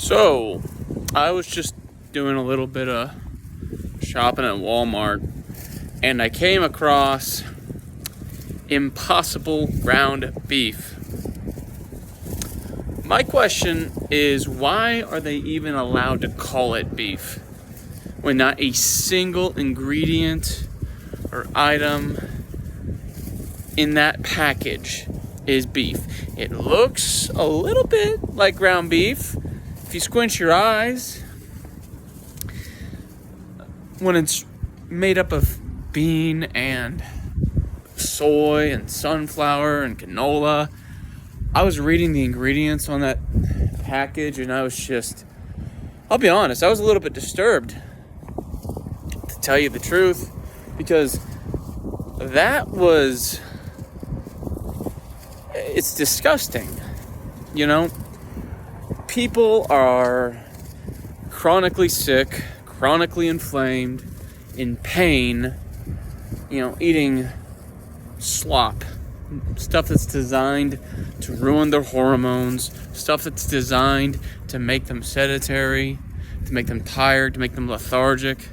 So, I was just doing a little bit of shopping at Walmart and I came across Impossible ground beef. My question is, why are they even allowed to call it beef when not a single ingredient or item in that package is beef? It looks a little bit like ground beef if you squint your eyes. When it's made up of bean and soy and sunflower and canola. I was reading the ingredients on that package and I'll be honest, I was a little bit disturbed, to tell you the truth, because it's disgusting. People are chronically sick, chronically inflamed, in pain, eating slop, stuff that's designed to ruin their hormones, stuff that's designed to make them sedentary, to make them tired, to make them lethargic.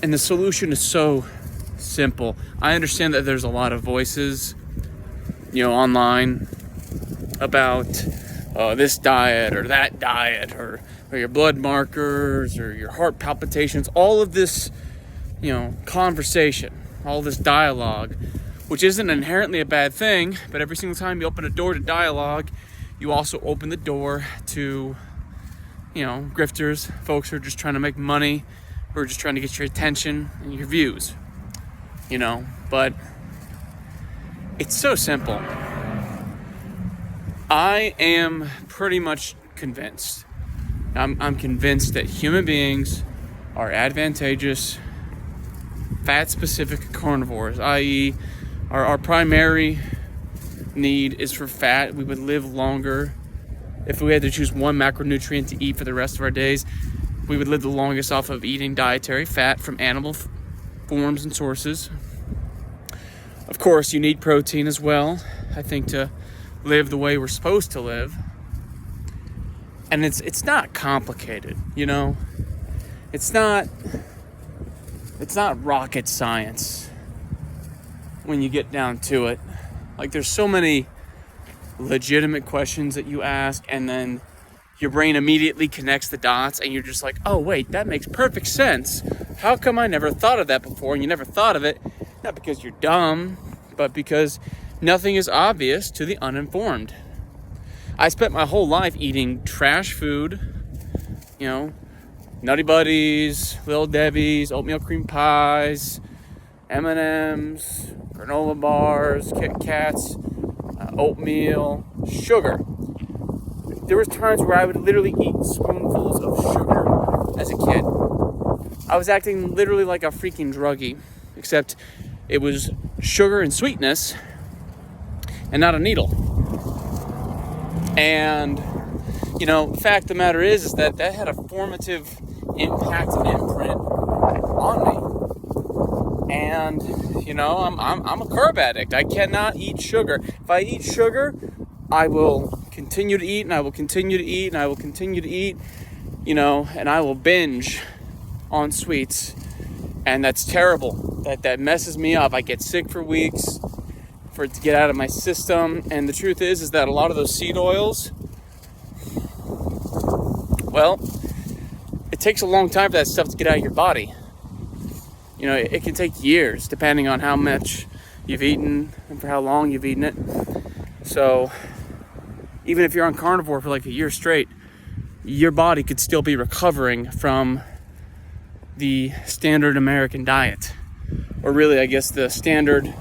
And the solution is so simple. I understand that there's a lot of voices, online about this diet or that diet or your blood markers or your heart palpitations, all of this, conversation, all this dialogue, which isn't inherently a bad thing, but every single time you open a door to dialogue, you also open the door to, grifters, folks who are just trying to make money, who are just trying to get your attention and your views, but it's so simple. I am pretty much convinced. I'm convinced that human beings are advantageous, fat-specific carnivores, i.e., our primary need is for fat. We would live longer. If we had to choose one macronutrient to eat for the rest of our days, we would live the longest off of eating dietary fat from animal forms and sources. Of course, you need protein as well, I think, to live the way we're supposed to live. And it's not complicated, It's not rocket science when you get down to it. Like, there's so many legitimate questions that you ask, and then your brain immediately connects the dots, and you're just like, oh wait, that makes perfect sense. How come I never thought of that before? And you never thought of it, not because you're dumb, but because nothing is obvious to the uninformed. I spent my whole life eating trash food, Nutty Buddies, Little Debbie's, oatmeal cream pies, M&M's, granola bars, Kit Kats, oatmeal, sugar. There was times where I would literally eat spoonfuls of sugar as a kid. I was acting literally like a freaking druggie, except it was sugar and sweetness and not a needle. And, the fact of the matter is that had a formative impact and imprint on me. And, I'm a carb addict. I cannot eat sugar. If I eat sugar, I will continue to eat, and I will continue to eat, and I will continue to eat, and I will binge on sweets. And that's terrible. That messes me up. I get sick for weeks, for it to get out of my system. And the truth is that a lot of those seed oils, well, it takes a long time for that stuff to get out of your body. It can take years depending on how much you've eaten and for how long you've eaten it. So even if you're on carnivore for like a year straight, your body could still be recovering from the standard American diet, or really, I guess, the standard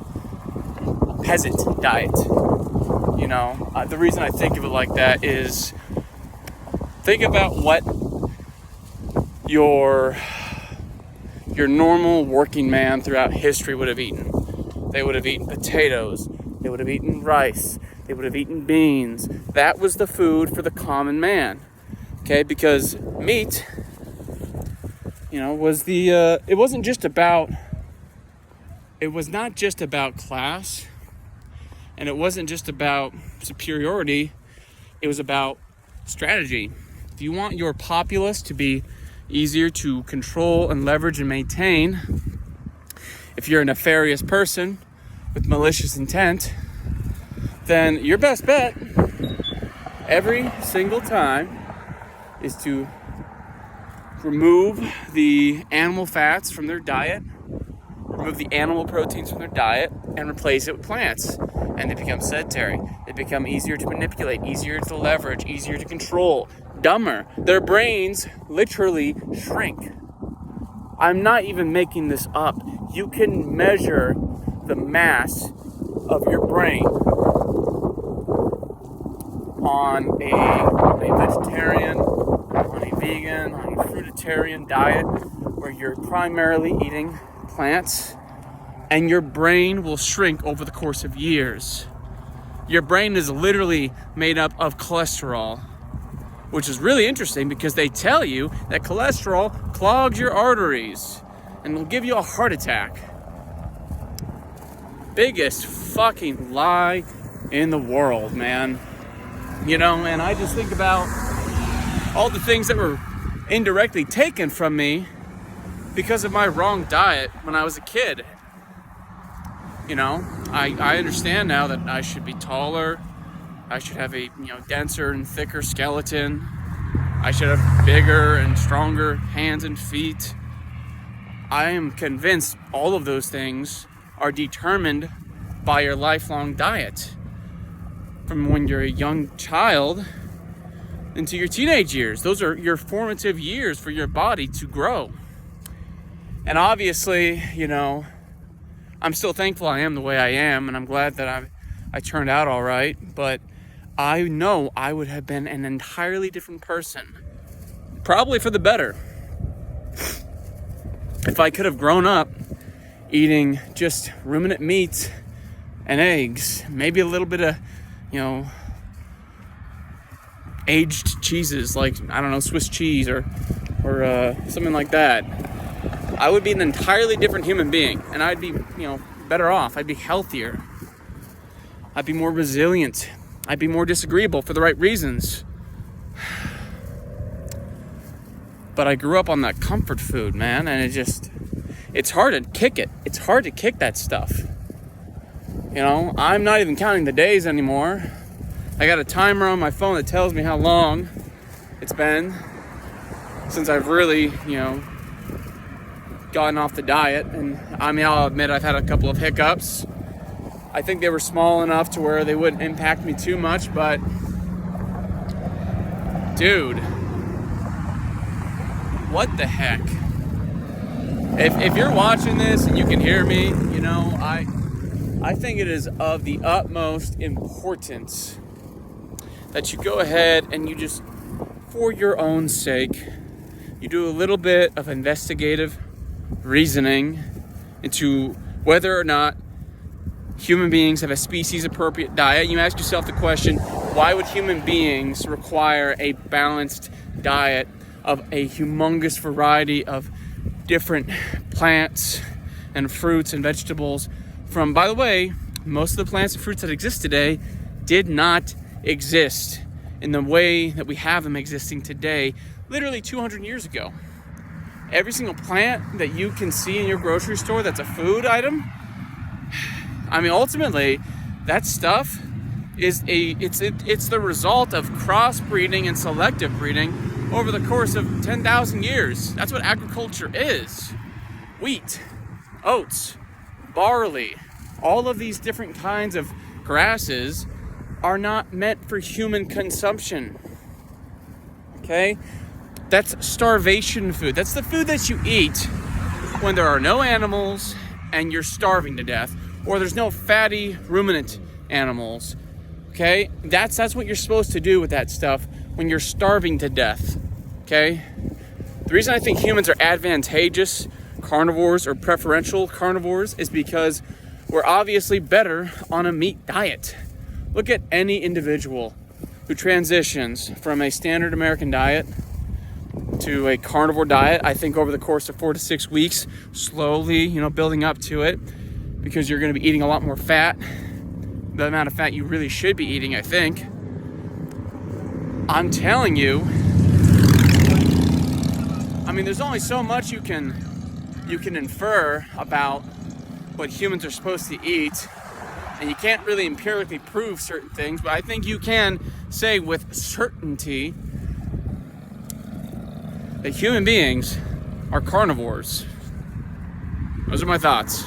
peasant diet. The reason I think of it like that is, think about what your normal working man throughout history would have eaten. They would have eaten potatoes, they would have eaten rice, they would have eaten beans. That was the food for the common man, okay? Because meat, was it was not just about class, and it wasn't just about superiority. It was about strategy. If you want your populace to be easier to control and leverage and maintain, if you're a nefarious person with malicious intent, then your best bet every single time is to remove the animal fats from their diet, remove the animal proteins from their diet, and replace it with plants. And they become sedentary. They become easier to manipulate, easier to leverage, easier to control, dumber. Their brains literally shrink. I'm not even making this up. You can measure the mass of your brain on a vegetarian, on a vegan, on a fruitarian diet where you're primarily eating plants, and your brain will shrink over the course of years. Your brain is literally made up of cholesterol, which is really interesting because they tell you that cholesterol clogs your arteries and will give you a heart attack. Biggest fucking lie in the world, man. You know, and I just think about all the things that were indirectly taken from me because of my wrong diet when I was a kid. You know, I understand now that I should be taller. I should have a denser and thicker skeleton. I should have bigger and stronger hands and feet. I am convinced all of those things are determined by your lifelong diet. From when you're a young child into your teenage years. Those are your formative years for your body to grow. And obviously, I'm still thankful I am the way I am, and I'm glad that I turned out all right, but I know I would have been an entirely different person, probably for the better, if I could have grown up eating just ruminant meat and eggs, maybe a little bit of, aged cheeses like, I don't know, Swiss cheese or something like that. I would be an entirely different human being, and I'd be, better off. I'd be healthier. I'd be more resilient. I'd be more disagreeable for the right reasons. But I grew up on that comfort food, man, and it's hard to kick it. It's hard to kick that stuff. I'm not even counting the days anymore. I got a timer on my phone that tells me how long it's been since I've really, gotten off the diet. And I'll admit I've had a couple of hiccups. I think they were small enough to where they wouldn't impact me too much, but dude, what the heck? If you're watching this and you can hear me, I think it is of the utmost importance that you go ahead and you just, for your own sake, you do a little bit of investigative reasoning into whether or not human beings have a species appropriate diet. You ask yourself the question, why would human beings require a balanced diet of a humongous variety of different plants and fruits and vegetables from, by the way, most of the plants and fruits that exist today did not exist in the way that we have them existing today, literally 200 years ago. Every single plant that you can see in your grocery store that's a food item, ultimately, that stuff is it's the result of crossbreeding and selective breeding over the course of 10,000 years. That's what agriculture is. Wheat, oats, barley, all of these different kinds of grasses are not meant for human consumption. Okay? That's starvation food. That's the food that you eat when there are no animals and you're starving to death, or there's no fatty ruminant animals. Okay? That's what you're supposed to do with that stuff when you're starving to death. Okay? The reason I think humans are advantageous carnivores or preferential carnivores is because we're obviously better on a meat diet. Look at any individual who transitions from a standard American diet to a carnivore diet. I think over the course of 4 to 6 weeks, slowly, building up to it, because you're going to be eating a lot more fat, the amount of fat you really should be eating, I think. I'm telling you, I mean, there's only so much you can infer about what humans are supposed to eat, and you can't really empirically prove certain things, but I think you can say with certainty that human beings are carnivores. Those are my thoughts.